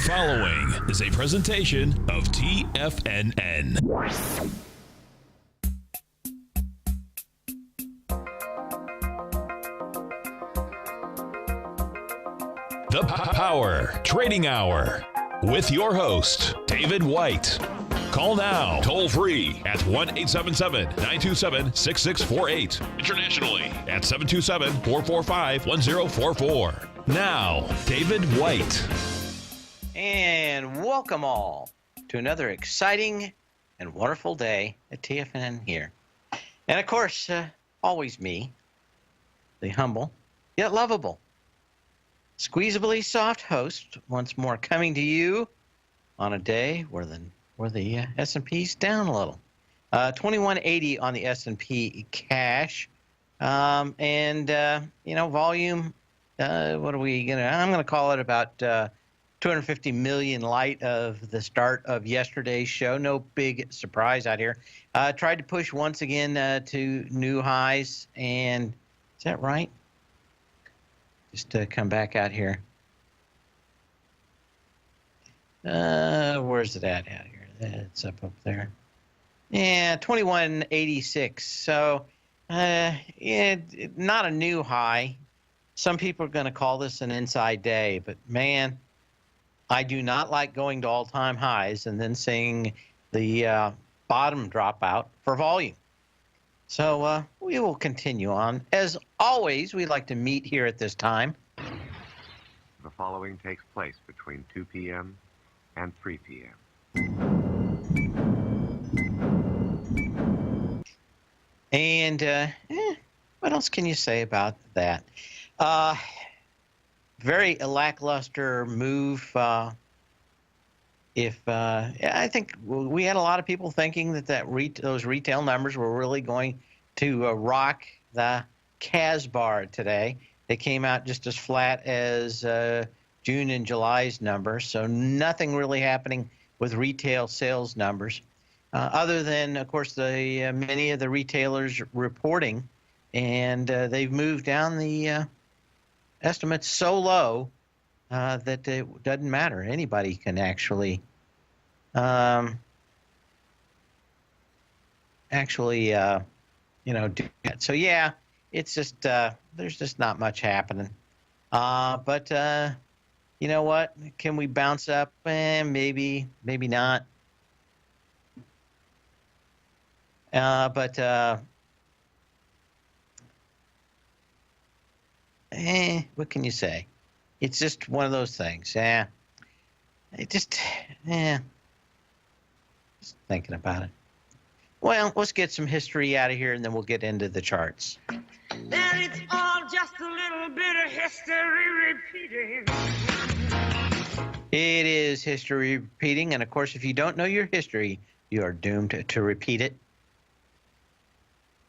following is a presentation of TFNN. The Power Trading Hour with your host, David White. Call now, toll free at 1-877-927-6648. Internationally at 727-445-1044. Now, David White. And welcome all to another exciting and wonderful day at TFNN here. And of course, always me, the humble yet lovable, squeezably soft host, once more coming to you on a day where the S&P's down a little. 2180 on the S&P cash. Volume, what are we going to, I'm going to call it about 250 million light of the start of yesterday's show. No big surprise out here. Tried to push once again to new highs. And is that right? Just to come back out here. Where's it at out here? It's up there. Yeah, 2186. So, not a new high. Some people are going to call this an inside day, but man, I do not like going to all-time highs and then seeing the bottom drop out for volume. So we will continue on. As always, we like to meet here at this time. The following takes place between 2 p.m. and 3 p.m. And what else can you say about that? Very lackluster move. I think we had a lot of people thinking that those retail numbers were really going to rock the CAS bar today. They came out just as flat as June and July's numbers, so nothing really happening with retail sales numbers, other than, of course, the many of the retailers reporting, and they've moved down the estimates so low that it doesn't matter. Anybody can actually do that. So yeah, it's just there's just not much happening. But you know what? Can we bounce up? Maybe not. What can you say? It's just one of those things. Just thinking about it. Well, let's get some history out of here, and then we'll get into the charts. And it's all just a little bit of history repeating. It is history repeating, and of course, if you don't know your history, you are doomed to repeat it.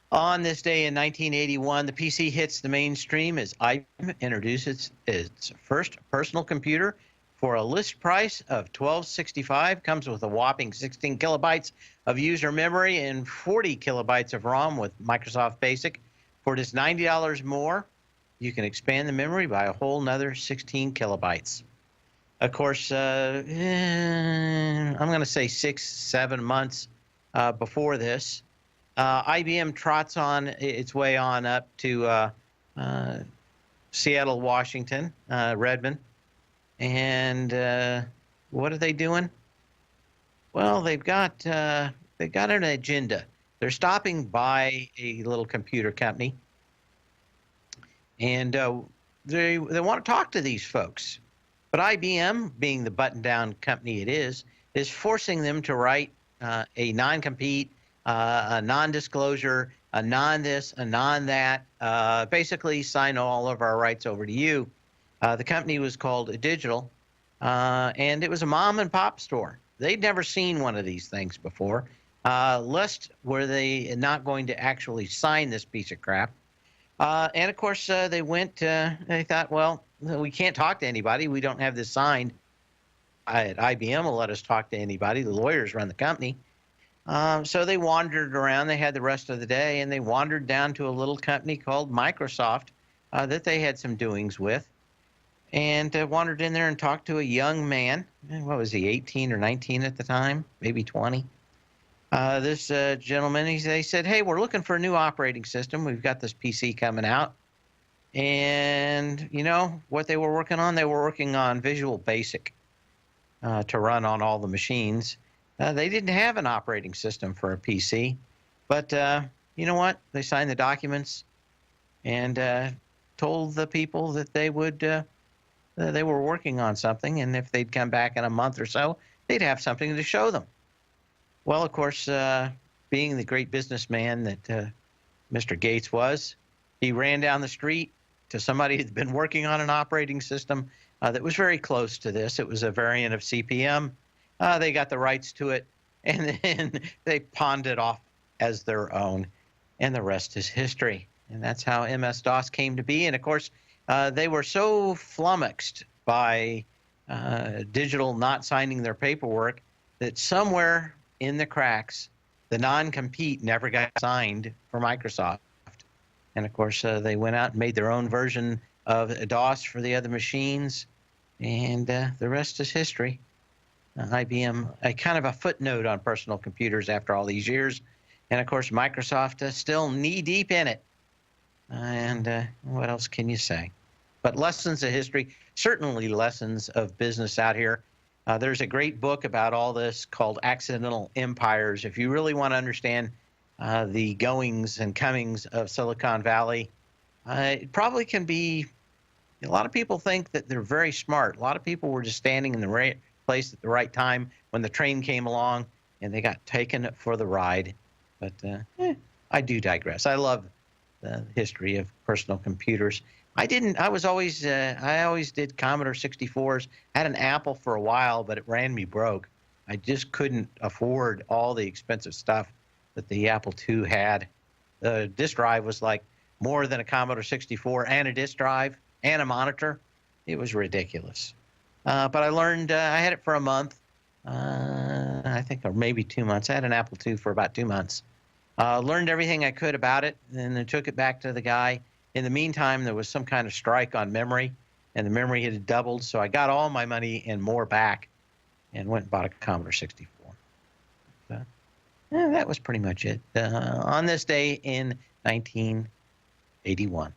On this day in 1981, the PC hits the mainstream as IBM introduces its first personal computer for a list price of $12.65. Comes with a whopping 16 kilobytes of user memory and 40 kilobytes of ROM with Microsoft Basic. For just $90 more, you can expand the memory by a whole nother 16 kilobytes. Of course, I'm going to say 6-7 months before this, IBM trots on its way on up to Seattle, Washington, Redmond. And what are they doing? Well, they've got an agenda. They're stopping by a little computer company, and they want to talk to these folks. But IBM, being the button-down company it is forcing them to write a non-compete, a non-disclosure, a non-this, a non-that, basically sign all of our rights over to you. The company was called Digital, and it was a mom-and-pop store. They'd never seen one of these things before. Lest were they not going to actually sign this piece of crap. And, of course, they went, they thought, well, we can't talk to anybody. We don't have this signed. IBM will let us talk to anybody. The lawyers run the company. So they wandered around. They had the rest of the day, and they wandered down to a little company called Microsoft that they had some doings with. and wandered in there and talked to a young man. What was he, 18 or 19 at the time? Maybe 20. This gentleman, they said, hey, we're looking for a new operating system. We've got this PC coming out. And you know what they were working on? They were working on Visual Basic to run on all the machines. They didn't have an operating system for a PC. But you know what? They signed the documents and told the people that they would they were working on something, and if they'd come back in a month or so, they'd have something to show them. Well, of course, being the great businessman that Mr. Gates was, he ran down the street to somebody who'd been working on an operating system that was very close to this. It was a variant of CP/M. They got the rights to it, and then they pawned it off as their own, and the rest is history. And that's how MS-DOS came to be. And of course, they were so flummoxed by digital not signing their paperwork that somewhere in the cracks, the non-compete never got signed for Microsoft. And of course, they went out and made their own version of DOS for the other machines, and the rest is history. IBM, a kind of a footnote on personal computers after all these years. And of course, Microsoft is still knee-deep in it. And what else can you say? But lessons of history, certainly lessons of business out here. There's a great book about all this called Accidental Empires. If you really want to understand the goings and comings of Silicon Valley, it probably can be, a lot of people think that they're very smart. A lot of people were just standing in the right place at the right time when the train came along, and they got taken for the ride. But I do digress. I love the history of personal computers. I always did Commodore 64s. I had an Apple for a while, but it ran me broke. I just couldn't afford all the expensive stuff that the Apple II had. The disk drive was like more than a Commodore 64 and a disk drive and a monitor. It was ridiculous. But I learned, I had it for a month, I think, or maybe 2 months. I had an Apple II for about 2 months. Learned everything I could about it, and then took it back to the guy. In the meantime, there was some kind of strike on memory, and the memory had doubled, so I got all my money and more back and went and bought a Commodore 64. So, that was pretty much it on this day in 1981.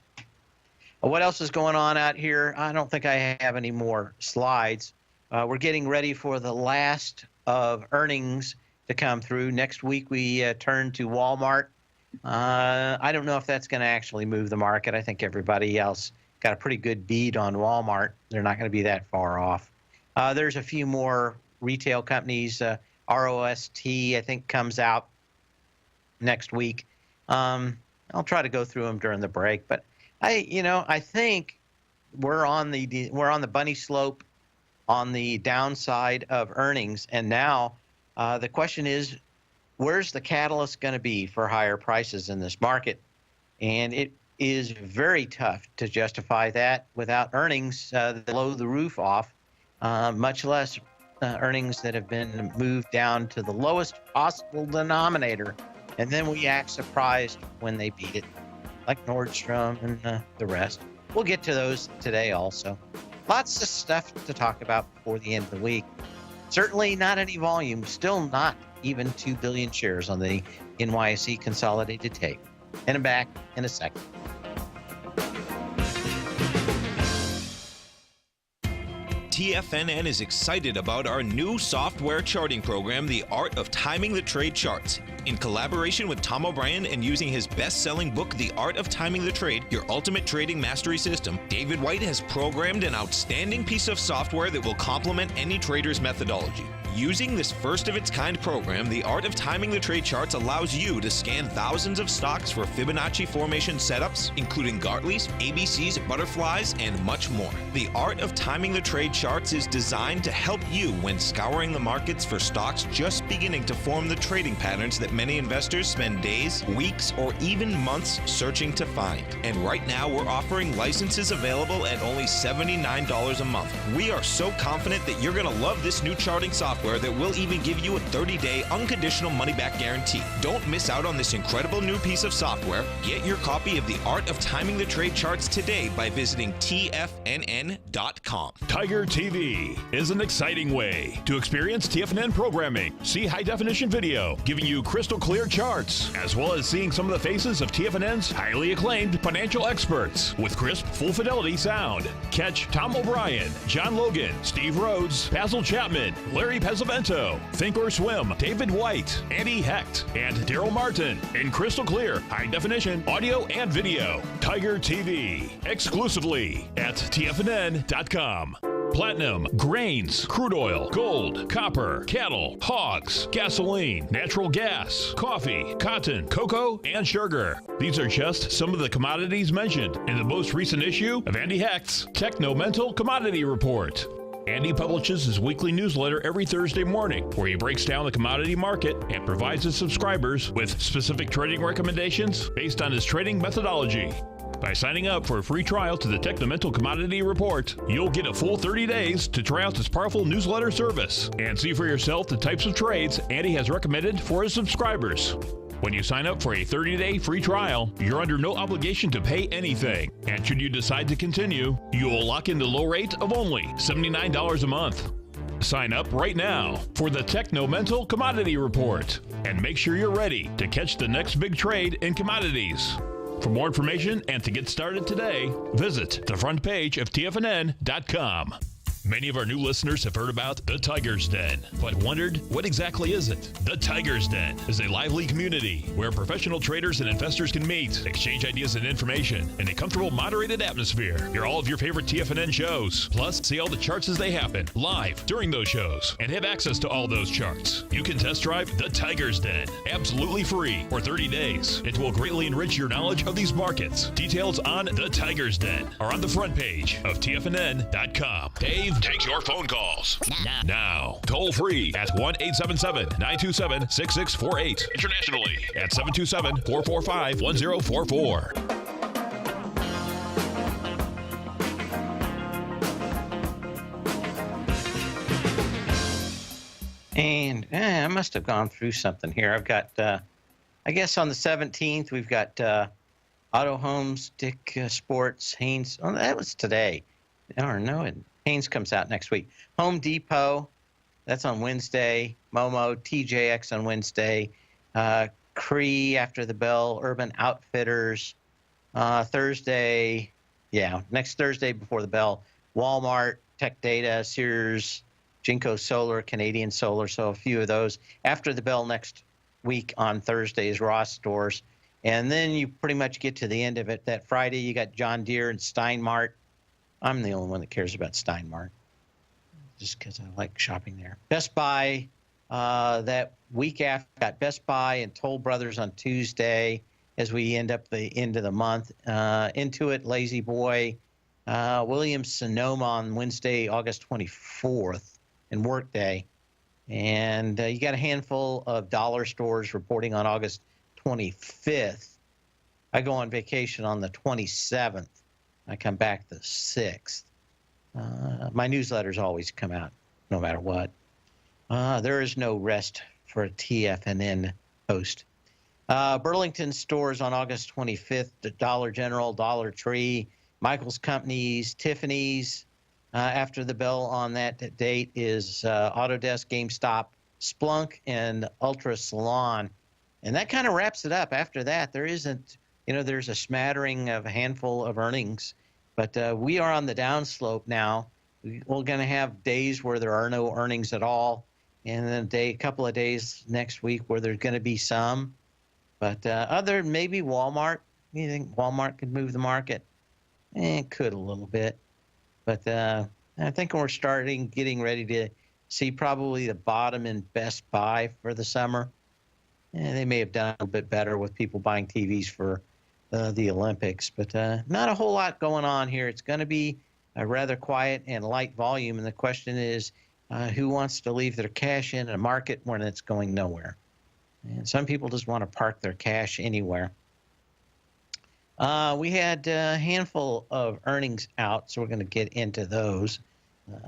What else is going on out here? I don't think I have any more slides. We're getting ready for the last of earnings to come through. Next week, we turn to Walmart. I don't know if that's going to actually move the market. I think everybody else got a pretty good bead on Walmart. They're not going to be that far off. There's a few more retail companies. ROST, I think, comes out next week. I'll try to go through them during the break, but I think we're on the bunny slope on the downside of earnings, and now the question is, where's the catalyst going to be for higher prices in this market? And it is very tough to justify that without earnings below the roof off, much less earnings that have been moved down to the lowest possible denominator. And then we act surprised when they beat it, like Nordstrom and the rest. We'll get to those today also. Lots of stuff to talk about before the end of the week. Certainly not any volume, still not even 2 billion shares on the NYSE consolidated tape. And I'm back in a second. TFNN is excited about our new software charting program, The Art of Timing the Trade Charts. In collaboration with Tom O'Brien and using his best-selling book, The Art of Timing the Trade, Your Ultimate Trading Mastery System, David White has programmed an outstanding piece of software that will complement any trader's methodology. Using this first-of-its-kind program, The Art of Timing the Trade Charts allows you to scan thousands of stocks for Fibonacci formation setups, including Gartley's, ABC's, butterflies, and much more. The Art of Timing the Trade Charts is designed to help you when scouring the markets for stocks just beginning to form the trading patterns that many investors spend days, weeks, or even months searching to find. And right now, we're offering licenses available at only $79 a month. We are so confident that you're going to love this new charting software software that will even give you a 30-day unconditional money-back guarantee. Don't miss out on this incredible new piece of software. Get your copy of The Art of Timing the Trade Charts today by visiting TFNN.com. Tiger TV is an exciting way to experience TFNN programming. See high-definition video, giving you crystal clear charts, as well as seeing some of the faces of TFNN's highly acclaimed financial experts with crisp, full-fidelity sound. Catch Tom O'Brien, John Logan, Steve Rhodes, Basil Chapman, Larry Pesavento, Think or Swim, David White, Andy Hecht, and Daryl Martin in crystal clear, high-definition audio and video. Tiger TV, exclusively at TFNN.com. Platinum, grains, crude oil, gold, copper, cattle, hogs, gasoline, natural gas, coffee, cotton, cocoa, and sugar. These are just some of the commodities mentioned in the most recent issue of Andy Hecht's Techno-Mental Commodity Report. Andy publishes his weekly newsletter every Thursday morning, where he breaks down the commodity market and provides his subscribers with specific trading recommendations based on his trading methodology. By signing up for a free trial to the Techno-Mental Commodity Report, you'll get a full 30 days to try out this powerful newsletter service and see for yourself the types of trades Andy has recommended for his subscribers. When you sign up for a 30-day free trial, you're under no obligation to pay anything. And should you decide to continue, you will lock in the low rate of only $79 a month. Sign up right now for the Techno-Mental Commodity Report and make sure you're ready to catch the next big trade in commodities. For more information and to get started today, visit the front page of TFNN.com. Many of our new listeners have heard about the Tiger's Den, but wondered, what exactly is it? The Tiger's Den is a lively community where professional traders and investors can meet, exchange ideas and information in a comfortable, moderated atmosphere. Hear all of your favorite TFNN shows, plus see all the charts as they happen, live during those shows, and have access to all those charts. You can test drive the Tiger's Den, absolutely free, for 30 days. It will greatly enrich your knowledge of these markets. Details on the Tiger's Den are on the front page of TFNN.com. Dave takes your phone calls now. Toll free at 1-877-927-6648. Internationally at 727-445-1044. And I must have gone through something here. I've got, I guess on the 17th, we've got Auto Homes, Dick Sports, Haynes. Oh, that was today. Or no, Haynes comes out next week. Home Depot, that's on Wednesday. Momo, TJX on Wednesday. Cree after the bell. Urban Outfitters. Thursday, next Thursday before the bell. Walmart, Tech Data, Sears, Jinko Solar, Canadian Solar. So a few of those. After the bell next week on Thursday is Ross Stores. And then you pretty much get to the end of it. That Friday, you got John Deere and Steinmart. I'm the only one that cares about Steinmart, just because I like shopping there. Best Buy, that week after, got Best Buy and Toll Brothers on Tuesday as we end up the end of the month. Intuit, Lazy Boy, Williams-Sonoma on Wednesday, August 24th, and Workday. And you got a handful of dollar stores reporting on August 25th. I go on vacation on the 27th. I come back the 6th. My newsletters always come out no matter what. There is no rest for a TFNN host. Burlington stores on August 25th, the Dollar General, Dollar Tree, Michael's Companies, Tiffany's. After the bell on that date is Autodesk, GameStop, Splunk, and Ultra Salon. And that kind of wraps it up. After that, there isn't, there's a smattering of a handful of earnings. But we are on the downslope now. We're going to have days where there are no earnings at all, and then a couple of days next week where there's going to be some. But other than maybe Walmart, you think Walmart could move the market? It could a little bit. But I think we're getting ready to see probably the bottom in Best Buy for the summer. They may have done a bit better with people buying TVs for the Olympics, but not a whole lot going on here. It's going to be a rather quiet and light volume, and the question is, who wants to leave their cash in a market when it's going nowhere? And some people just want to park their cash anywhere. We had a handful of earnings out, so we're going to get into those.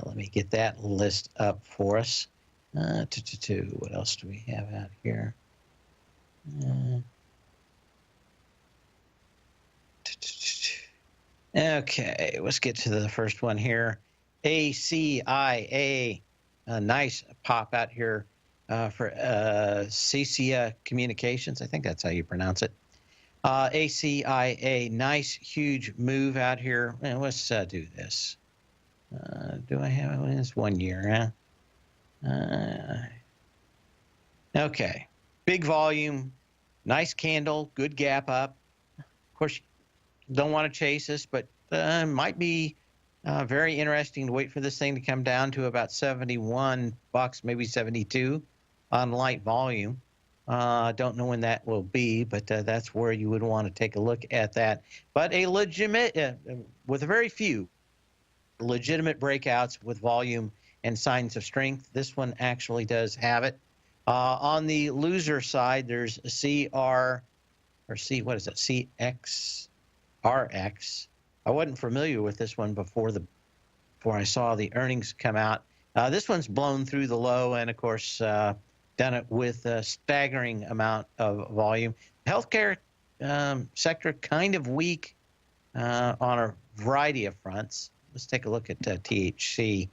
Let me get that list up for us. What else do we have out here? Okay, let's get to the first one here. ACIA, a nice pop out here for CCA Communications. I think that's how you pronounce it. ACIA, nice huge move out here. And let's do this. Do I have it's 1 year? Okay, big volume, nice candle, good gap up. Of course, don't want to chase this, but might be very interesting to wait for this thing to come down to about 71 bucks, maybe 72 on light volume. Don't know when that will be, but that's where you would want to take a look at that. But a legitimate, with very few legitimate breakouts with volume and signs of strength, this one actually does have it. On the loser side, there's what is it? CXRX. I wasn't familiar with this one before I saw the earnings come out. This one's blown through the low, and of course, done it with a staggering amount of volume. Healthcare sector kind of weak on a variety of fronts. Let's take a look at THC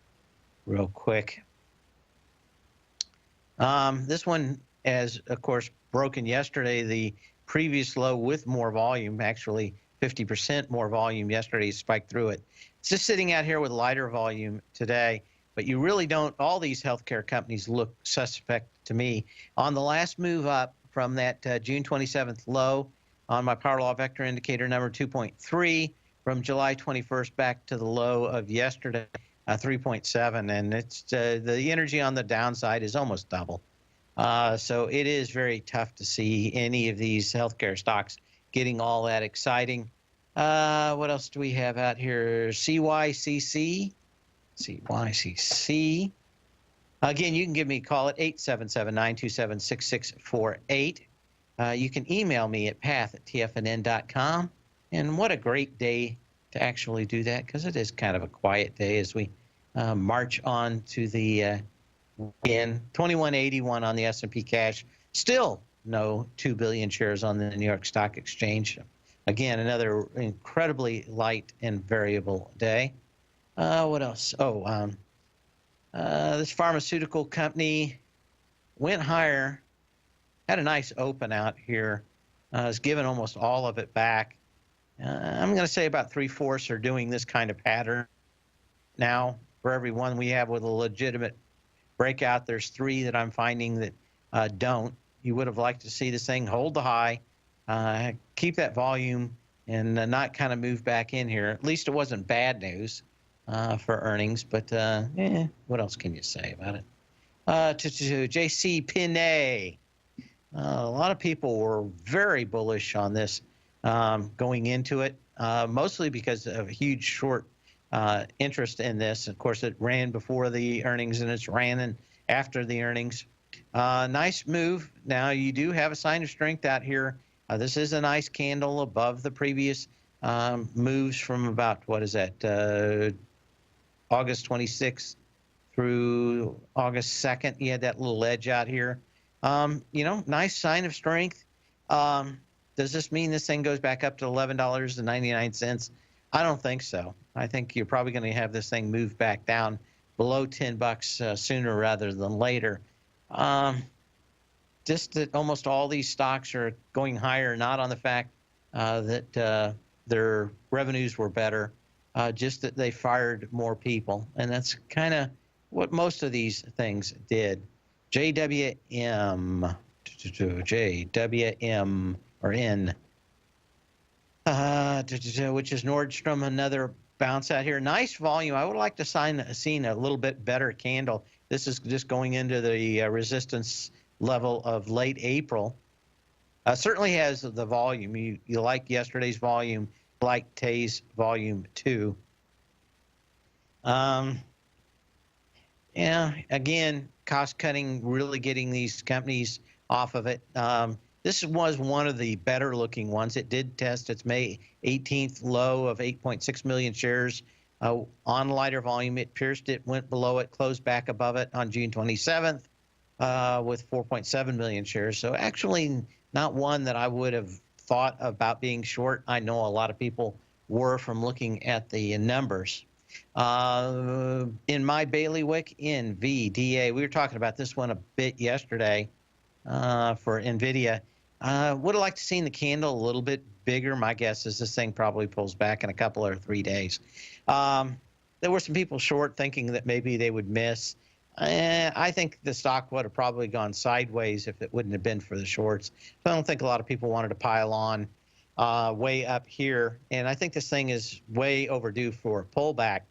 real quick. This one has, of course, broken yesterday the previous low with more volume, actually 50% more volume yesterday, spiked through it. It's just sitting out here with lighter volume today, but you really don't, all these healthcare companies look suspect to me. On the last move up from that June 27th low on my power law vector indicator number 2.3, from July 21st back to the low of yesterday, 3.7, and it's the energy on the downside is almost double. So it is very tough to see any of these healthcare stocks getting all that exciting. What else do we have out here? CYCC. Again, you can give me a call at 877-927-6648. You can email me at path@tfnn.com. And what a great day to actually do that, because it is kind of a quiet day as we march on to the weekend. 2181 on the S&P cash. Still no 2 billion shares on the New York Stock Exchange. Again, another incredibly light and variable day. What else? This pharmaceutical company went higher, had a nice open out here, has given almost all of it back. I'm going to say about 3/4 are doing this kind of pattern now. For every one we have with a legitimate breakout, there's 3 that I'm finding that don't. You would have liked to see this thing hold the high, keep that volume, and not kind of move back in here. At least it wasn't bad news for earnings, but what else can you say about it? JC Penney. A lot of people were very bullish on this going into it, mostly because of a huge short interest in this. Of course, it ran before the earnings and it's ran after the earnings. Nice move. Now, you do have a sign of strength out here. This is a nice candle above the previous moves from about, what is that, August 26th through August 2nd. You had that little edge out here. Nice sign of strength. Does this mean this thing goes back up to $11.99? I don't think so. I think you're probably going to have this thing move back down below 10 bucks sooner rather than later. Just that almost all these stocks are going higher, not on the fact that their revenues were better, just that they fired more people. And that's kind of what most of these things did. JWM, or N, which is Nordstrom, another bounce out here. Nice volume. I would like to seen a little bit better candle. This is just going into the resistance level of late April. Certainly has the volume. You like yesterday's volume, like today's volume too. Yeah, again, cost cutting, really getting these companies off of it. This was one of the better looking ones. It did test its May 18th low of 8.6 million shares on lighter volume. It pierced it, went below it, closed back above it on June 27th. with 4.7 million shares. So actually not one that I would have thought about being short. I know a lot of people were from looking at the numbers. In my bailiwick, NVDA, we were talking about this one a bit yesterday for NVIDIA. Would have liked to seen the candle a little bit bigger. My guess is this thing probably pulls back in a couple or 3 days. There were some people short thinking that maybe they would miss. I think the stock would have probably gone sideways if it wouldn't have been for the shorts. So I don't think a lot of people wanted to pile on way up here. And I think this thing is way overdue for a pullback.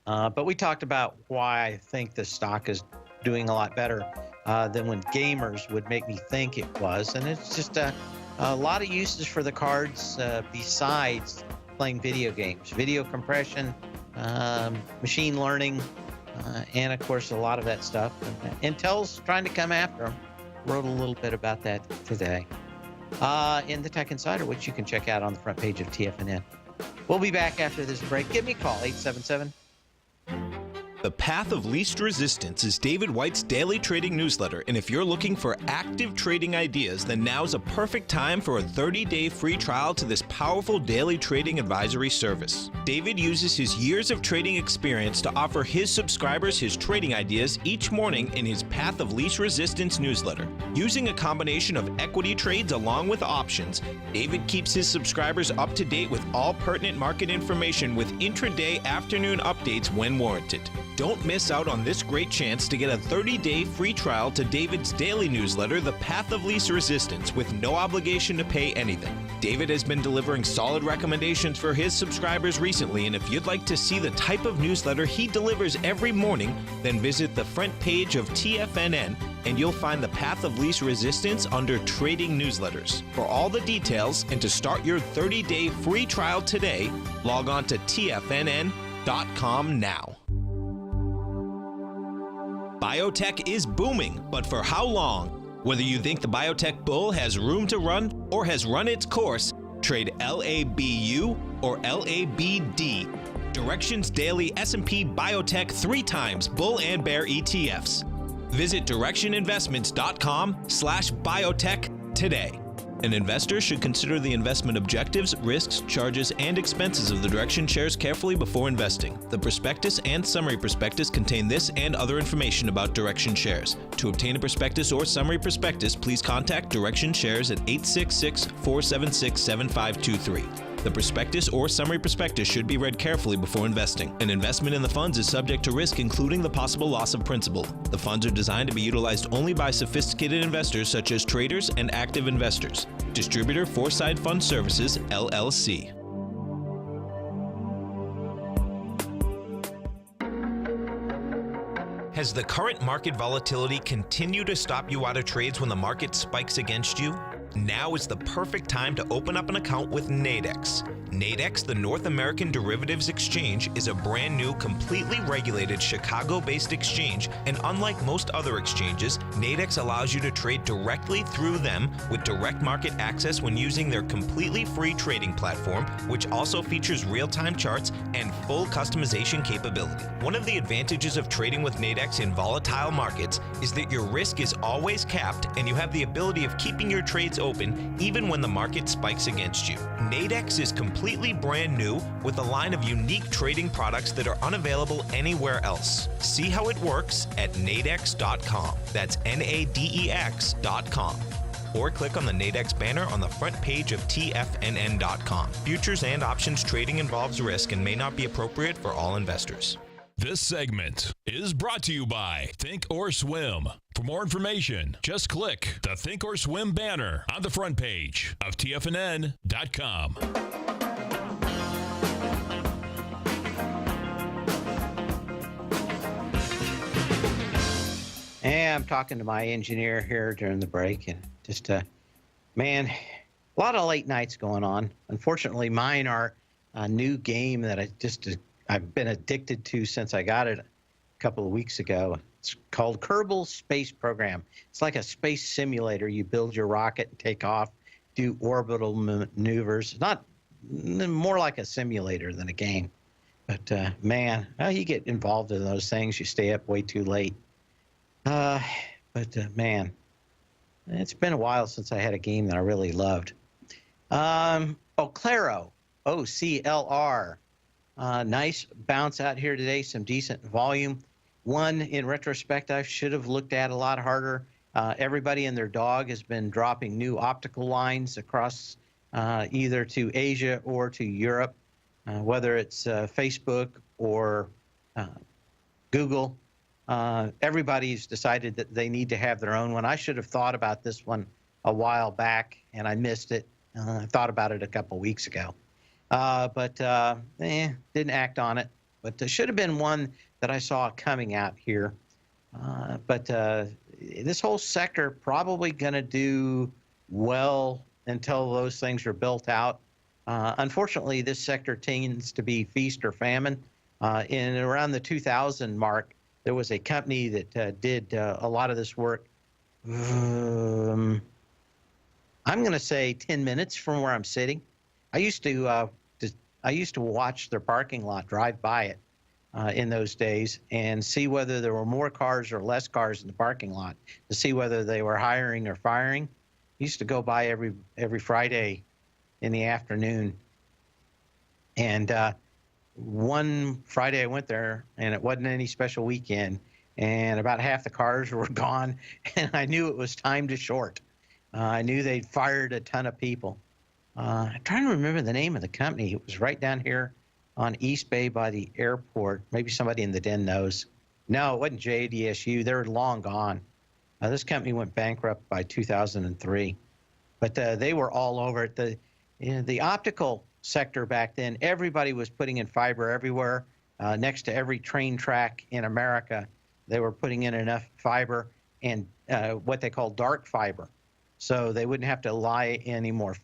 But we talked about why I think the stock is doing a lot better than when gamers would make me think it was. And it's just a lot of uses for the cards besides playing video games, video compression, machine learning, and of course a lot of that stuff. Intel's trying to come after them. Wrote a little bit about that today in the Tech Insider, which you can check out on the front page of TFNN. We'll be back after this break. Give me a call, 877. The Path of Least Resistance is David White's daily trading newsletter, and if you're looking for active trading ideas, then now's a perfect time for a 30-day free trial to this powerful daily trading advisory service. David uses his years of trading experience to offer his subscribers his trading ideas each morning in his Path of Least Resistance newsletter. Using a combination of equity trades along with options, David keeps his subscribers up to date with all pertinent market information with intraday afternoon updates when warranted. Don't miss out on this great chance to get a 30-day free trial to David's daily newsletter, The Path of Least Resistance, with no obligation to pay anything. David has been delivering solid recommendations for his subscribers recently, and if you'd like to see the type of newsletter he delivers every morning, then visit the front page of TFNN and you'll find The Path of Least Resistance under Trading Newsletters. For all the details and to start your 30-day free trial today, log on to TFNN.com now. Biotech is booming, but for how long? Whether you think the biotech bull has room to run or has run its course, trade LABU or LABD. Directions Daily S&P Biotech 3 times bull and bear ETFs. Visit directioninvestments.com/biotech today. An investor should consider the investment objectives, risks, charges, and expenses of the Direction shares carefully before investing. The prospectus and summary prospectus contain this and other information about Direction shares. To obtain a prospectus or summary prospectus, please contact Direction shares at 866-476-7523. The prospectus or summary prospectus should be read carefully before investing. An investment in the funds is subject to risk, including the possible loss of principal. The funds are designed to be utilized only by sophisticated investors such as traders and active investors. Distributor Foreside Fund Services, LLC. Has the current market volatility continued to stop you out of trades when the market spikes against you? Now is the perfect time to open up an account with Nadex. Nadex, the North American Derivatives Exchange, is a brand new, completely regulated Chicago-based exchange, and unlike most other exchanges, Nadex allows you to trade directly through them with direct market access when using their completely free trading platform, which also features real-time charts and full customization capability. One of the advantages of trading with Nadex in volatile markets is that your risk is always capped and you have the ability of keeping your trades open even when the market spikes against you. Nadex is completely brand new with a line of unique trading products that are unavailable anywhere else. See how it works at nadex.com. That's NADEX.com. Or click on the Nadex banner on the front page of TFNN.com. Futures and options trading involves risk and may not be appropriate for all investors. This segment is brought to you by Think or Swim. For more information, just click the Think or Swim banner on the front page of TFNN.com. Yeah, I'm talking to my engineer here during the break, and just, man, a lot of late nights going on. Unfortunately, mine are a new game that I've been addicted to since I got it a couple of weeks ago. It's called Kerbal Space Program. It's like a space simulator. You build your rocket and take off, do orbital maneuvers. Not more like a simulator than a game. But man, you get involved in those things. You stay up way too late. Man, it's been a while since I had a game that I really loved. Oclaro, OCLR. Nice bounce out here today, some decent volume. One, in retrospect, I should have looked at a lot harder. Everybody and their dog has been dropping new optical lines across either to Asia or to Europe, whether it's Facebook or Google. Everybody's decided that they need to have their own one. I should have thought about this one a while back, and I missed it. I thought about it a couple weeks ago. Didn't act on it. But there should have been one that I saw coming out here. This whole sector probably going to do well until those things are built out. Unfortunately, this sector tends to be feast or famine. In around the 2000 mark, there was a company that did a lot of this work. I'm going to say 10 minutes from where I'm sitting. I used to watch their parking lot, drive by it in those days, and see whether there were more cars or less cars in the parking lot to see whether they were hiring or firing. I used to go by every Friday in the afternoon, and one Friday I went there, and it wasn't any special weekend, and about half the cars were gone, and I knew it was time to short. I knew they'd fired a ton of people. I'm trying to remember the name of the company. It was right down here on East Bay by the airport. Maybe somebody in the den knows. No, it wasn't JDSU. They're long gone. This company went bankrupt by 2003. But they were all over it. The optical sector back then, everybody was putting in fiber everywhere. Next to every train track in America, they were putting in enough fiber and what they call dark fiber. So they wouldn't have to lie any more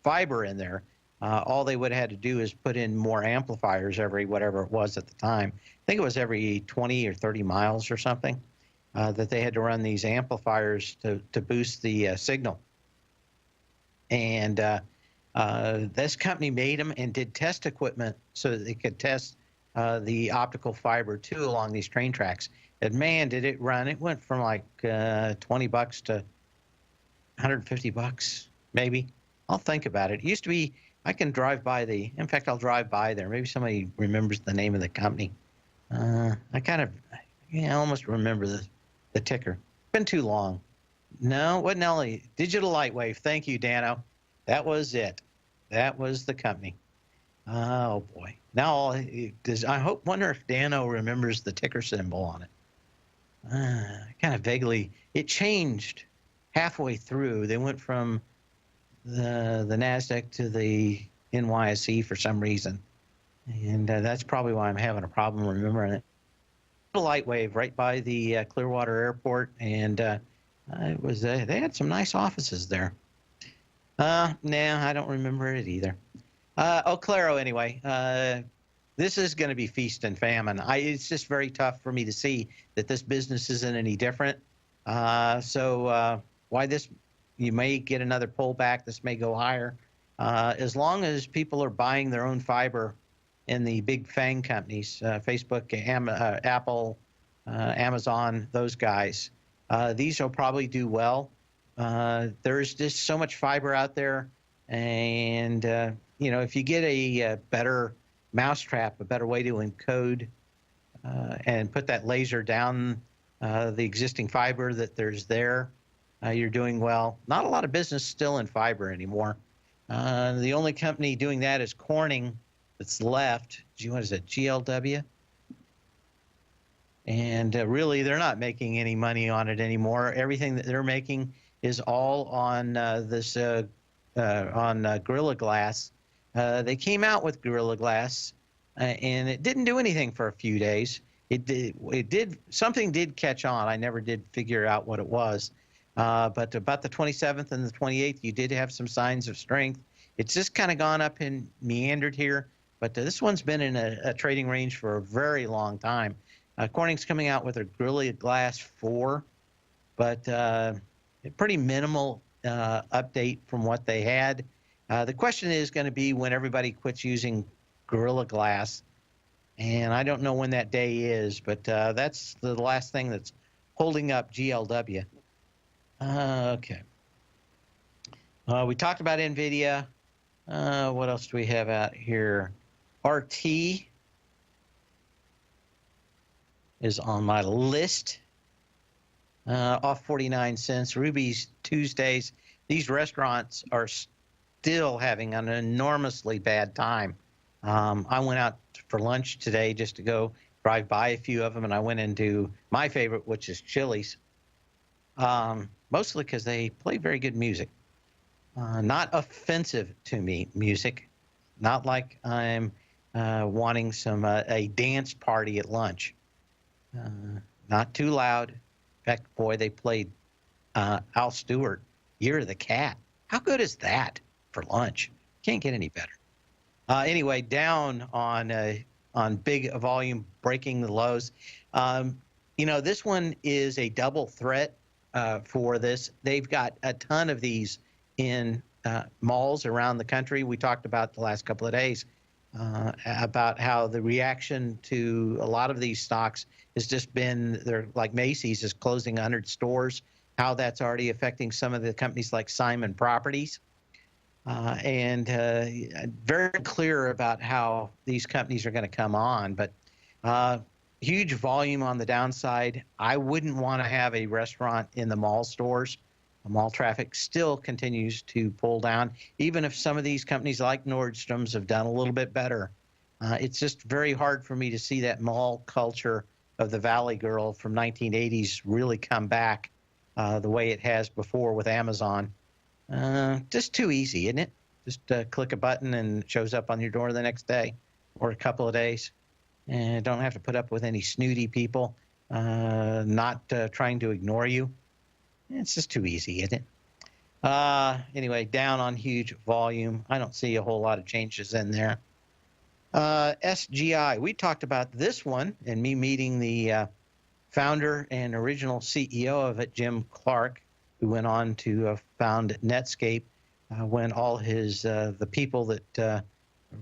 fiber in there. All they would have had to do is put in more amplifiers every whatever it was at the time. I think it was every 20 or 30 miles or something that they had to run these amplifiers to boost the signal. And this company made them and did test equipment so that they could test the optical fiber too along these train tracks. And man, did it run. It went from like $20 to $150 maybe. I'll think about it. It used to be, I can drive by in fact, I'll drive by there. Maybe somebody remembers the name of the company. I almost remember the ticker. Been too long. No, it wasn't only Digital Lightwave. Thank you, Dano. That was it. That was the company. Oh boy. Now wonder if Dano remembers the ticker symbol on it. Kind of vaguely. It changed halfway through. They went from the NASDAQ to the NYSE for some reason. And that's probably why I'm having a problem remembering it. Lightwave right by the Clearwater Airport, and it was they had some nice offices there. Nah, I don't remember it either. Oclaro, anyway. This is going to be feast and famine. It's just very tough for me to see that this business isn't any different. So why this? You may get another pullback. This may go higher. As long as people are buying their own fiber in the big FANG companies, Facebook, Apple, Amazon, those guys, these will probably do well. There's just so much fiber out there. And, if you get a better mousetrap, a better way to encode and put that laser down the existing fiber that there's there, you're doing well. Not a lot of business still in fiber anymore. The only company doing that is Corning that's left. What is it, GLW? And really, they're not making any money on it anymore. Everything that they're making is all on Gorilla Glass. They came out with Gorilla Glass, and it didn't do anything for a few days. Something did catch on. I never did figure out what it was. But about the 27th and the 28th, you did have some signs of strength. It's just kind of gone up and meandered here. But this one's been in a trading range for a very long time. Corning's coming out with a Gorilla Glass 4, but a pretty minimal update from what they had. The question is going to be when everybody quits using Gorilla Glass. And I don't know when that day is, but that's the last thing that's holding up GLW. Okay. We talked about NVIDIA. What else do we have out here? RT is on my list. Off 49 cents. Ruby's Tuesdays. These restaurants are still having an enormously bad time. I went out for lunch today just to go drive by a few of them, and I went into my favorite, which is Chili's, mostly because they play very good music. Not offensive to me music, not like I'm wanting a dance party at lunch. Not too loud. In fact, boy, they played Al Stewart, Year of the Cat. How good is that for lunch? Can't get any better. Anyway, down on big volume, breaking the lows. This one is a double threat for this. They've got a ton of these in malls around the country. We talked about the last couple of days about how the reaction to a lot of these stocks has just been, they're like Macy's is closing 100 stores, how that's already affecting some of the companies like Simon Properties. And very clear about how these companies are going to come on, but huge volume on the downside. I wouldn't want to have a restaurant in the mall stores. Mall traffic still continues to pull down, even if some of these companies like Nordstrom's have done a little bit better. It's just very hard for me to see that mall culture of the Valley Girl from 1980s really come back the way it has before with Amazon. Just too easy, isn't it? Just click a button and it shows up on your door the next day or a couple of days. And don't have to put up with any snooty people not trying to ignore you. It's just too easy, isn't it? Anyway, down on huge volume. I don't see a whole lot of changes in there. SGI, we talked about this one and me meeting the founder and original CEO of it, Jim Clark, who went on to found Netscape when all his the people that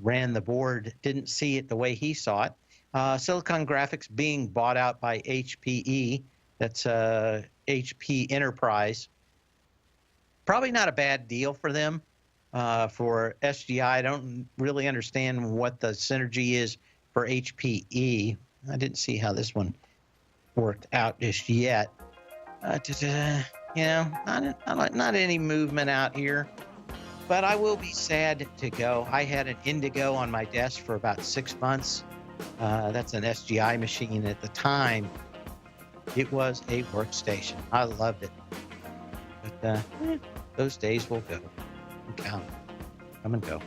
ran the board didn't see it the way he saw it. Silicon Graphics being bought out by HPE, that's HP Enterprise. Probably not a bad deal for them. For SGI, I don't really understand what the synergy is for HPE. I didn't see how this one worked out just yet. Not any movement out here, but I will be sad to go. I had an Indigo on my desk for about 6 months. That's an SGI machine at the time. It was a workstation. I loved it. But those days will go. Come and go.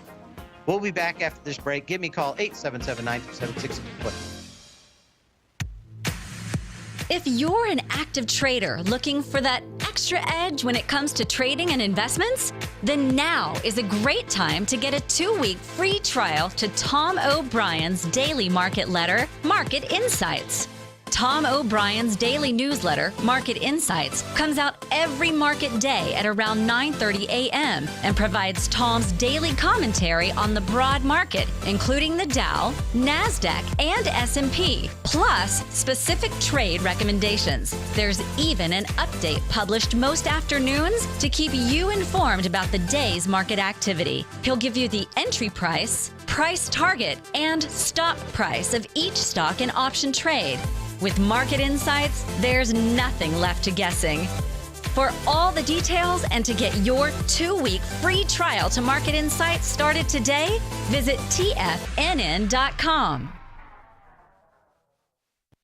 We'll be back after this break. Give me a call, 877-927-66. If you're an active trader looking for that extra edge when it comes to trading and investments, then now is a great time to get a 2-week free trial to Tom O'Brien's daily market letter, Market Insights. Tom O'Brien's daily newsletter, Market Insights, comes out every market day at around 9:30 a.m. and provides Tom's daily commentary on the broad market, including the Dow, NASDAQ, and S&P, plus specific trade recommendations. There's even an update published most afternoons to keep you informed about the day's market activity. He'll give you the entry price, price target, and stop price of each stock and option trade. With Market Insights, there's nothing left to guessing. For all the details and to get your 2-week free trial to Market Insights started today, visit TFNN.com.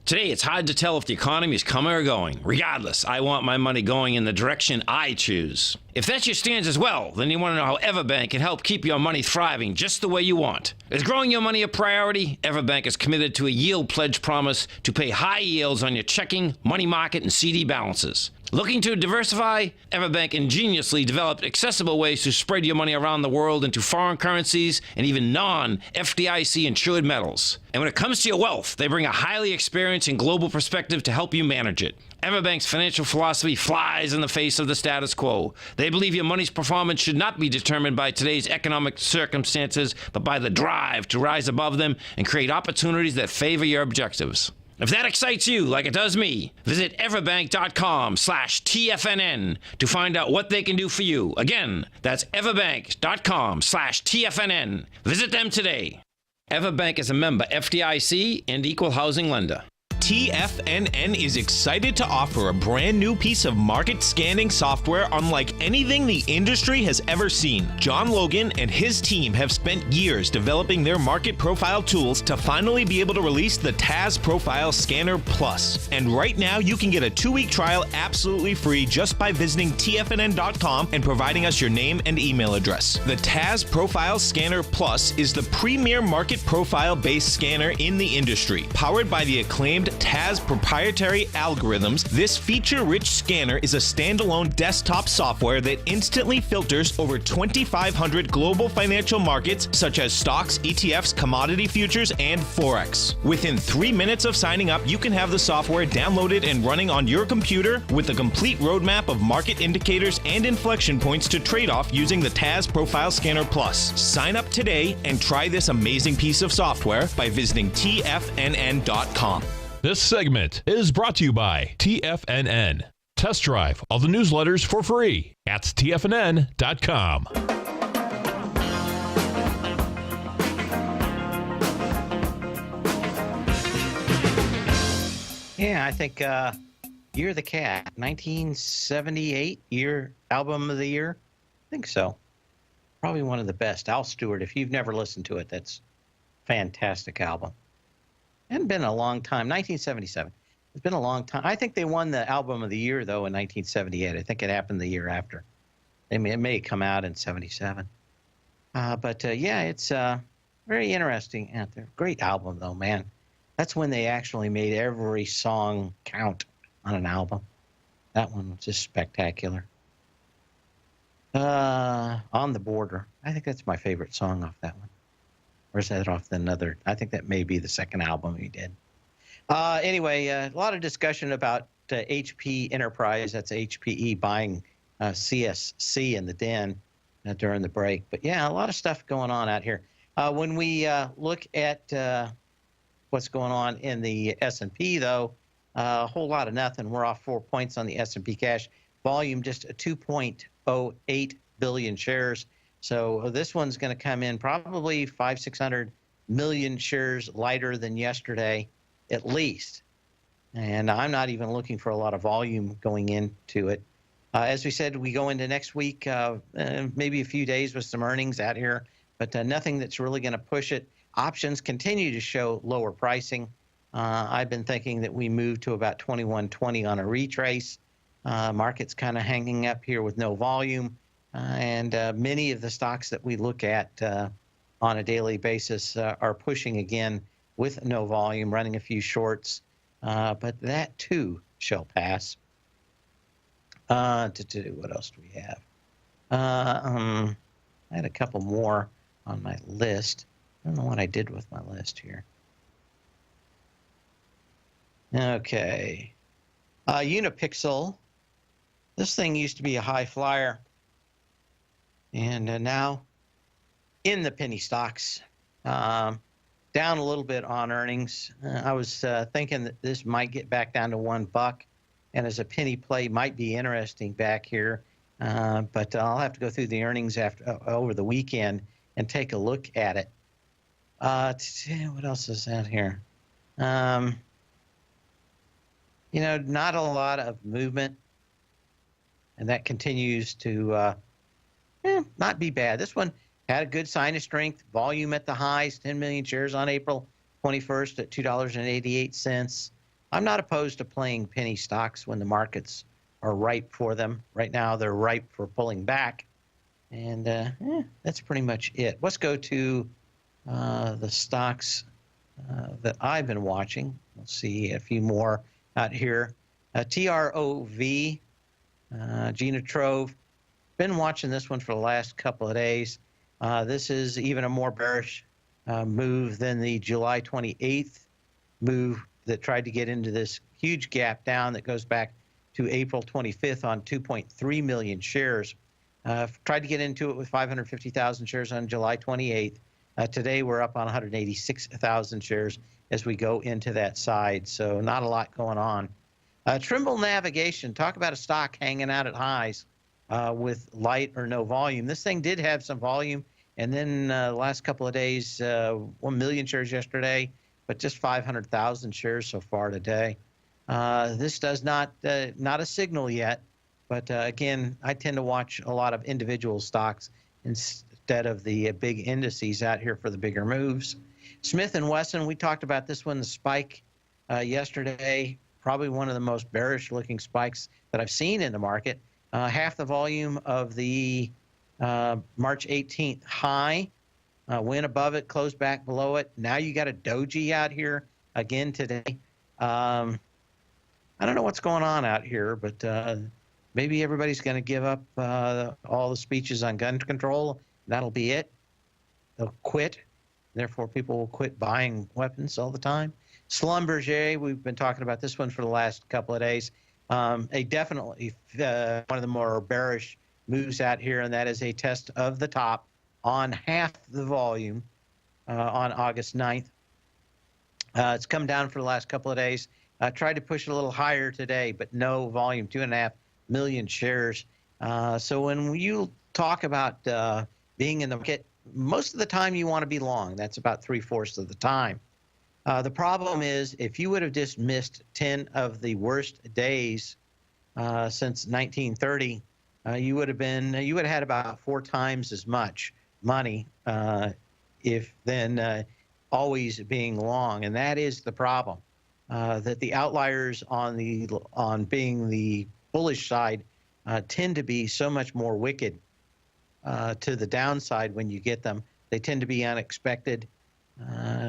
Today, it's hard to tell if the economy is coming or going. Regardless, I want my money going in the direction I choose. If that's your stance as well, then you want to know how Everbank can help keep your money thriving just the way you want. Is growing your money a priority? Everbank is committed to a yield pledge promise to pay high yields on your checking, money market, and CD balances. Looking to diversify? Everbank ingeniously developed accessible ways to spread your money around the world into foreign currencies and even non-FDIC insured metals. And when it comes to your wealth, they bring a highly experienced and global perspective to help you manage it. Everbank's financial philosophy flies in the face of the status quo. They believe your money's performance should not be determined by today's economic circumstances, but by the drive to rise above them and create opportunities that favor your objectives. If that excites you like it does me, visit everbank.com/TFNN to find out what they can do for you. Again, that's everbank.com/TFNN. Visit them today. Everbank is a member FDIC and equal housing lender. TFNN is excited to offer a brand new piece of market scanning software unlike anything the industry has ever seen. John Logan and his team have spent years developing their market profile tools to finally be able to release the TAS Profile Scanner Plus. And right now, you can get a 2-week trial absolutely free just by visiting TFNN.com and providing us your name and email address. The TAS Profile Scanner Plus is the premier market profile-based scanner in the industry. Powered by the acclaimed TAS proprietary algorithms, this feature-rich scanner is a standalone desktop software that instantly filters over 2,500 global financial markets such as stocks, ETFs, commodity futures, and Forex. Within 3 minutes of signing up, you can have the software downloaded and running on your computer with a complete roadmap of market indicators and inflection points to trade off using the TAS Profile Scanner Plus. Sign up today and try this amazing piece of software by visiting TFNN.com. This segment is brought to you by TFNN. Test drive all the newsletters for free at TFNN.com. Yeah, I think Year of the Cat, 1978 year album of the year. I think so. Probably one of the best. Al Stewart, if you've never listened to it, that's a fantastic album. Hadn't been a long time. 1977. It's been a long time. I think they won the album of the year, though, in 1978. I think it happened the year after. It may come out in 77. Yeah, it's very interesting out there. Great album, though, man. That's when they actually made every song count on an album. That one was just spectacular. On the Border. I think that's my favorite song off that one. Or is that off another? I think that may be the second album he did. Anyway, a lot of discussion about HP Enterprise, that's HPE, buying CSC in the den during the break. But yeah, a lot of stuff going on out here. When we look at what's going on in the S&P, though, a whole lot of nothing. We're off 4 points on the S&P cash. Volume just 2.08 billion shares. So this one's going to come in probably 500-600 million shares lighter than yesterday, at least. And I'm not even looking for a lot of volume going into it. As we said, we go into next week, maybe a few days with some earnings out here, but nothing that's really going to push it. Options continue to show lower pricing. I've been thinking that we move to about 21.20 on a retrace. Market's kind of hanging up here with no volume. And many of the stocks that we look at on a daily basis are pushing again with no volume, running a few shorts. But that, too, shall pass. What else do we have? I had a couple more on my list. I don't know what I did with my list here. Okay. Unipixel. This thing used to be a high flyer. And now in the penny stocks, down a little bit on earnings. I was thinking that this might get back down to $1, and as a penny play might be interesting back here. But I'll have to go through the earnings over the weekend and take a look at it. What else is out here? Not a lot of movement, and that continues to not be bad. This one had a good sign of strength. Volume at the highs, 10 million shares on April 21st at $2.88. I'm not opposed to playing penny stocks when the markets are ripe for them. Right now, they're ripe for pulling back. And that's pretty much it. Let's go to the stocks that I've been watching. We'll see a few more out here. TROV, Gina Trove. Been watching this one for the last couple of days. This is even a more bearish move than the July 28th move that tried to get into this huge gap down that goes back to April 25th on 2.3 million shares. Tried to get into it with 550,000 shares on July 28th. Today, we're up on 186,000 shares as we go into that side. So not a lot going on. Trimble Navigation, talk about a stock hanging out at highs with light or no volume. This thing did have some volume, and then the last couple of days, 1 million shares yesterday, but just 500,000 shares so far today. This does not a signal yet, but again, I tend to watch a lot of individual stocks instead of the big indices out here for the bigger moves. Smith & Wesson, we talked about this one, the spike yesterday, probably one of the most bearish-looking spikes that I've seen in the market. Half the volume of the March 18th high, went above it, closed back below it. Now you got a doji out here again today. I don't know what's going on out here, but maybe everybody's going to give up all the speeches on gun control. That'll be it. They'll quit. Therefore, people will quit buying weapons all the time. Schlumberger, we've been talking about this one for the last couple of days. Definitely one of the more bearish moves out here, and that is a test of the top on half the volume on August 9th. It's come down for the last couple of days. Tried to push it a little higher today, but no volume, 2.5 million shares. So when you talk about being in the market, most of the time you want to be long. That's about 3/4 of the time. The problem is if you would have just missed 10 of the worst days since 1930, you would have had about 4 times as much money if then always being long, and that is the problem. That the outliers on being the bullish side tend to be so much more wicked to the downside when you get them. They tend to be unexpected,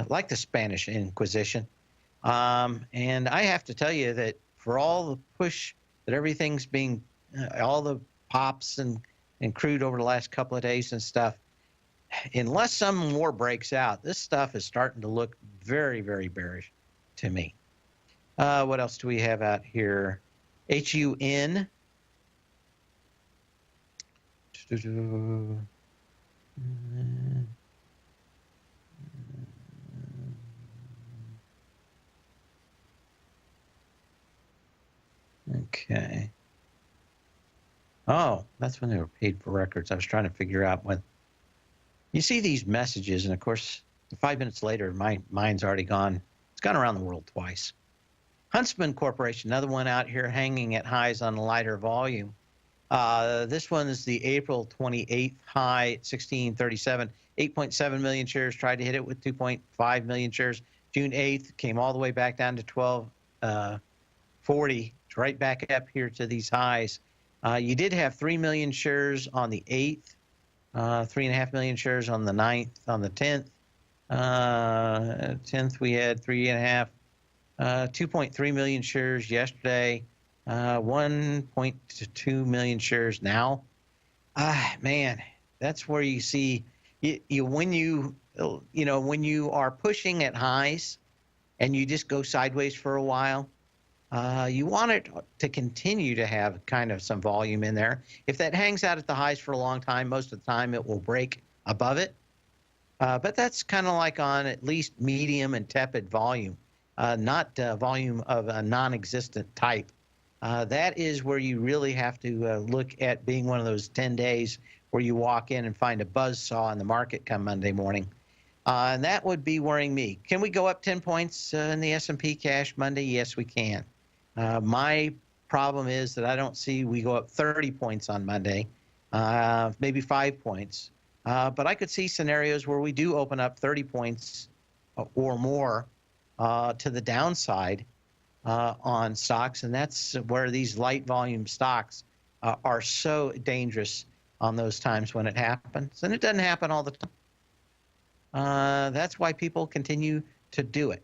like the Spanish Inquisition. And I have to tell you that for all the push that everything's being, all the pops and crude over the last couple of days and stuff, unless some war breaks out, this stuff is starting to look very, very bearish to me. What else do we have out here? HUN. Okay. Oh, that's when they were paid for records. I was trying to figure out when. You see these messages, and of course, 5 minutes later, my mind's already gone. It's gone around the world twice. Huntsman Corporation, another one out here hanging at highs on lighter volume. This one is the April 28th high at 1637. 8.7 million shares, tried to hit it with 2.5 million shares. June 8th came all the way back down to 1240. It's right back up here to these highs. You did have 3 million shares on the 8th, 3.5 million shares on the 9th, on the 10th. 10th we had 3.5, 2.3 million shares yesterday, 1.2 million shares now. Man, that's where you see when you are pushing at highs and you just go sideways for a while. You want it to continue to have kind of some volume in there. If that hangs out at the highs for a long time, most of the time it will break above it. But that's kind of like on at least medium and tepid volume, not volume of a non-existent type. That is where you really have to look at being one of those 10 days where you walk in and find a buzz saw in the market come Monday morning. And that would be worrying me. Can we go up 10 points in the S&P cash Monday? Yes, we can. My problem is that I don't see we go up 30 points on Monday, maybe 5 points. But I could see scenarios where we do open up 30 points or more to the downside on stocks, and that's where these light volume stocks are so dangerous on those times when it happens. And it doesn't happen all the time. That's why people continue to do it,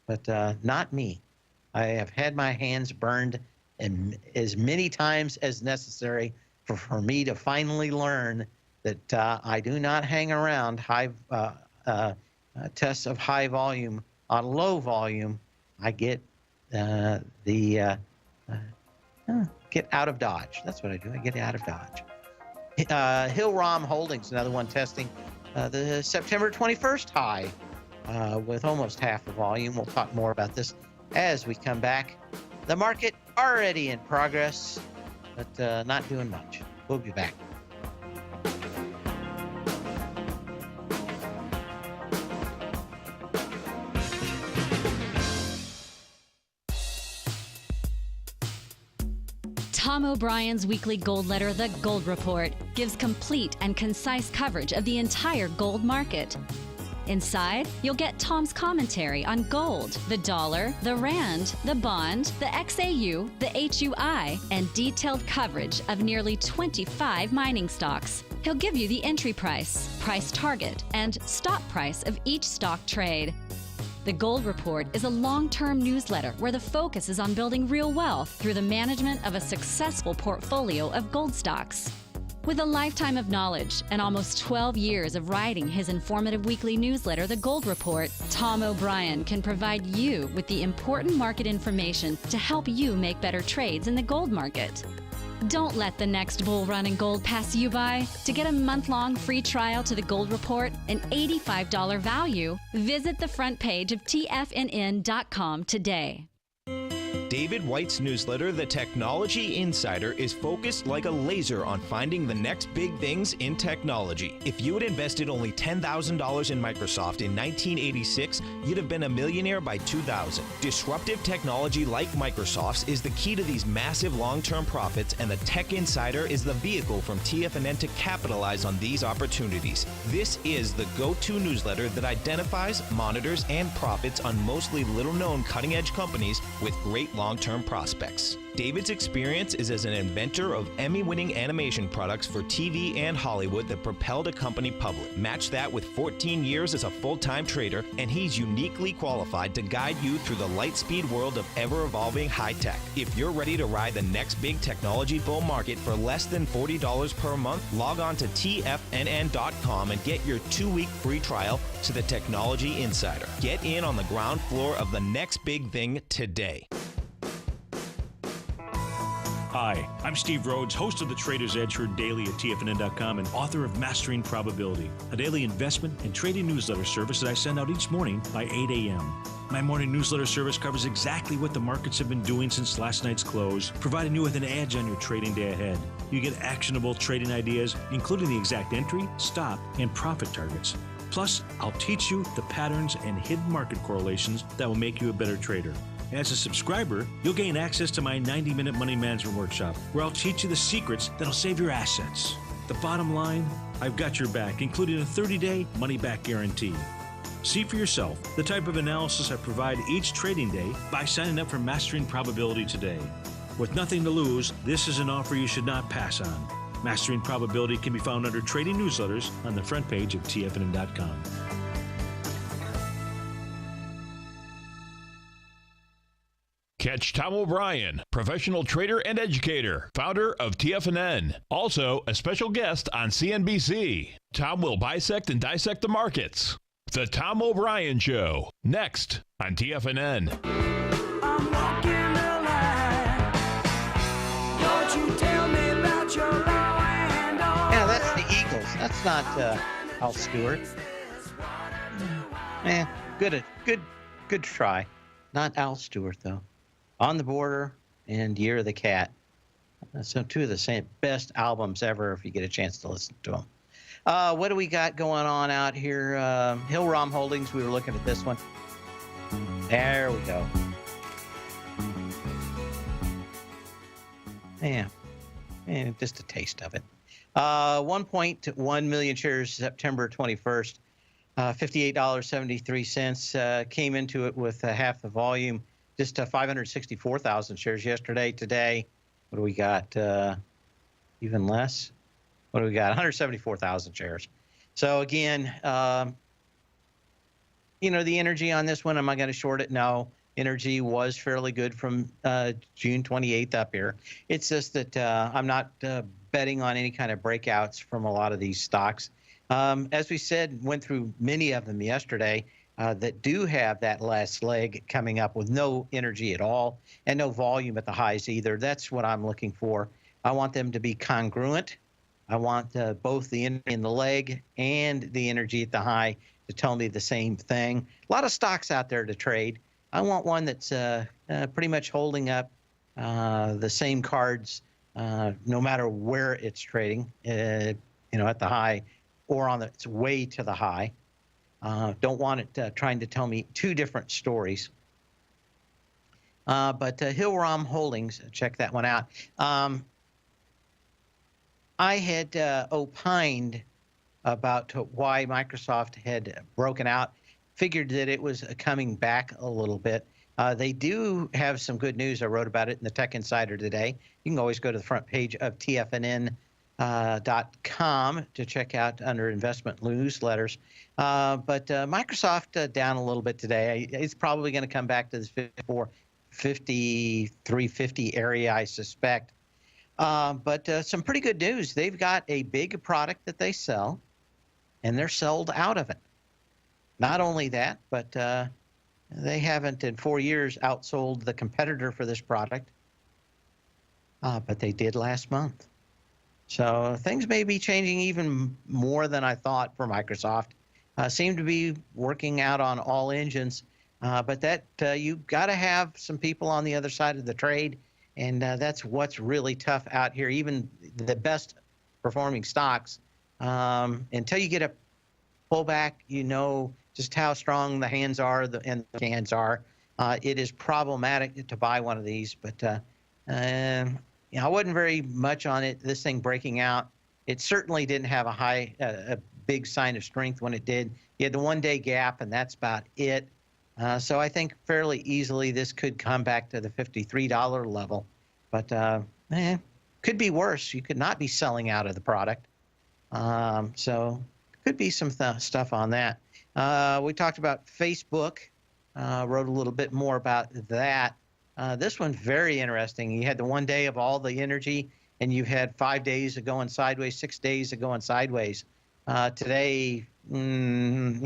but not me. I have had my hands burned and as many times as necessary for me to finally learn that I do not hang around high tests of high volume on low volume. I get get out of Dodge. That's what I do. I get out of Dodge. Hill-Rom Holdings, another one testing the September 21st high with almost half the volume. We'll talk more about this as we come back. The market already in progress, but not doing much. We'll be back. Tom O'Brien's weekly gold letter, The Gold Report, gives complete and concise coverage of the entire gold market. Inside, you'll get Tom's commentary on gold, the dollar, the rand, the bond, the XAU, the HUI, and detailed coverage of nearly 25 mining stocks. He'll give you the entry price, price target, and stop price of each stock trade. The Gold Report is a long-term newsletter where the focus is on building real wealth through the management of a successful portfolio of gold stocks. With a lifetime of knowledge and almost 12 years of writing his informative weekly newsletter, The Gold Report, Tom O'Brien can provide you with the important market information to help you make better trades in the gold market. Don't let the next bull run in gold pass you by. To get a month-long free trial to The Gold Report, an $85 value, visit the front page of TFNN.com today. David White's newsletter, The Technology Insider, is focused like a laser on finding the next big things in technology. If you had invested only $10,000 in Microsoft in 1986, you'd have been a millionaire by 2000. Disruptive technology like Microsoft's is the key to these massive long-term profits, and the Tech Insider is the vehicle from TFNN to capitalize on these opportunities. This is the go-to newsletter that identifies, monitors, and profits on mostly little-known cutting-edge companies with great long-term prospects. David's experience is as an inventor of Emmy-winning animation products for TV and Hollywood that propelled a company public. Match that with 14 years as a full-time trader, and he's uniquely qualified to guide you through the light-speed world of ever-evolving high-tech. If you're ready to ride the next big technology bull market for less than $40 per month, log on to TFNN.com and get your 2-week free trial to the Technology Insider. Get in on the ground floor of the next big thing today. Hi, I'm Steve Rhodes, host of the Trader's Edge, heard daily at TFNN.com and author of Mastering Probability, a daily investment and trading newsletter service that I send out each morning by 8 a.m. My morning newsletter service covers exactly what the markets have been doing since last night's close, providing you with an edge on your trading day ahead. You get actionable trading ideas, including the exact entry, stop, and profit targets. Plus, I'll teach you the patterns and hidden market correlations that will make you a better trader. As a subscriber, you'll gain access to my 90-minute money management workshop, where I'll teach you the secrets that'll save your assets. The bottom line, I've got your back, including a 30-day money-back guarantee. See for yourself the type of analysis I provide each trading day by signing up for Mastering Probability today. With nothing to lose, this is an offer you should not pass on. Mastering Probability can be found under Trading Newsletters on the front page of TFNN.com. Catch Tom O'Brien, professional trader and educator, founder of TFNN. Also, a special guest on CNBC. Tom will bisect and dissect the markets. The Tom O'Brien Show, next on TFNN. I'm walking the line. Don't you tell me about your law and order. Yeah, that's the Eagles. That's not Al Stewart. Good try. Not Al Stewart, though. On the Border and Year of the Cat. So two of the best albums ever if you get a chance to listen to them. What do we got going on out here? Hillrom Holdings, we were looking at this one. There we go. Yeah, and just a taste of it. 1.1 million shares September 21st, $58.73. Came into it with half the volume. Just 564,000 shares yesterday. Today, what do we got? Even less? What do we got? 174,000 shares. So again, the energy on this one, am I going to short it? No. Energy was fairly good from June 28th up here. It's just that I'm not betting on any kind of breakouts from a lot of these stocks. As we said, went through many of them yesterday. That do have that last leg coming up with no energy at all and no volume at the highs either. That's what I'm looking for. I want them to be congruent I want both the energy in the leg and the energy at the high to tell me the same thing. A lot of stocks out there to trade. I want one that's pretty much holding up the same cards no matter where it's trading, at the high or on its way to the high. Don't want it trying to tell me two different stories. But Hillrom Holdings, check that one out. I had opined about why Microsoft had broken out, figured that it was coming back a little bit. They do have some good news. I wrote about it in the Tech Insider today. You can always go to the front page of TFNN.com to check out under investment newsletters. But Microsoft down a little bit today. It's probably going to come back to the 53.50 area, I suspect. But some pretty good news. They've got a big product that they sell, and they're sold out of it. Not only that, but they haven't in 4 years outsold the competitor for this product, but they did last month. So things may be changing even more than I thought for Microsoft. Seem to be working out on all engines, but that you've got to have some people on the other side of the trade, and that's what's really tough out here. Even the best performing stocks, until you get a pullback, just how strong the hands are and the cans are. It is problematic to buy one of these, but I wasn't very much on it. This thing breaking out, it certainly didn't have a big sign of strength when it did. You had the 1 day gap, and that's about it. So I think fairly easily this could come back to the $53 level, but could be worse. You could not be selling out of the product. So could be some stuff on that. We talked about Facebook, wrote a little bit more about that. This one's very interesting. You had the 1 day of all the energy, and you had 5 days of going sideways, 6 days of going sideways. Today, I'm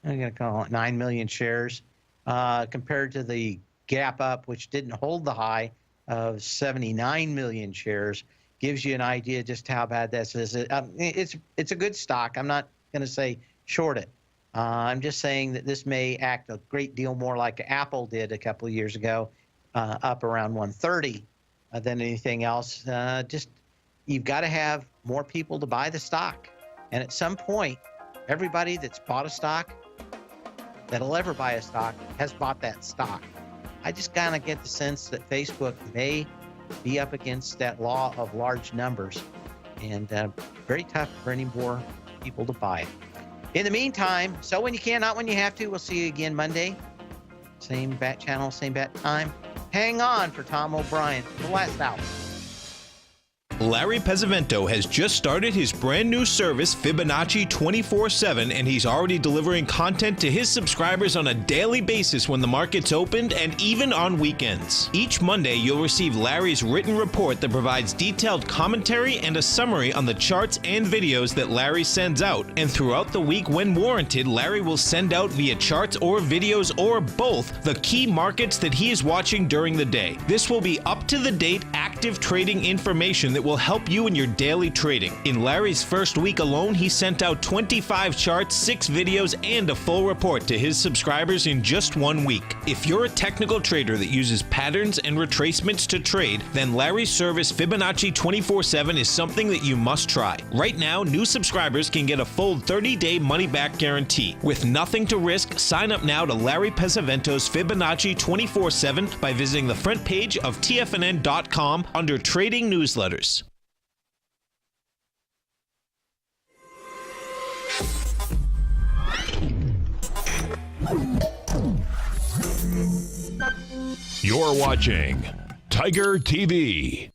going to call it 9 million shares, compared to the gap up, which didn't hold the high of 79 million shares. Gives you an idea just how bad this is. It's a good stock. I'm not going to say short it. I'm just saying that this may act a great deal more like Apple did a couple of years ago, up around 130 than anything else. You've got to have more people to buy the stock. And at some point, everybody that's bought a stock, that'll ever buy a stock, has bought that stock. I just kind of get the sense that Facebook may be up against that law of large numbers, and very tough for any more people to buy it. In the meantime, so when you can, not when you have to. We'll see you again Monday. Same bat channel, same bat time. Hang on for Tom O'Brien for the last hour. Larry Pesavento has just started his brand new service, Fibonacci 24/7, and he's already delivering content to his subscribers on a daily basis when the market's opened and even on weekends. Each Monday, you'll receive Larry's written report that provides detailed commentary and a summary on the charts and videos that Larry sends out. And throughout the week, when warranted, Larry will send out via charts or videos or both the key markets that he is watching during the day. This will be up-to-the-date, active trading information that will help you in your daily trading. In Larry's first week alone, he sent out 25 charts, 6 videos, and a full report to his subscribers in just 1 week. If you're a technical trader that uses patterns and retracements to trade, then Larry's service Fibonacci 24/7 is something that you must try. Right now, new subscribers can get a full 30-day money-back guarantee. With nothing to risk, sign up now to Larry Pesavento's Fibonacci 24/7 by visiting the front page of TFNN.com under Trading Newsletters. You're watching Tiger TV.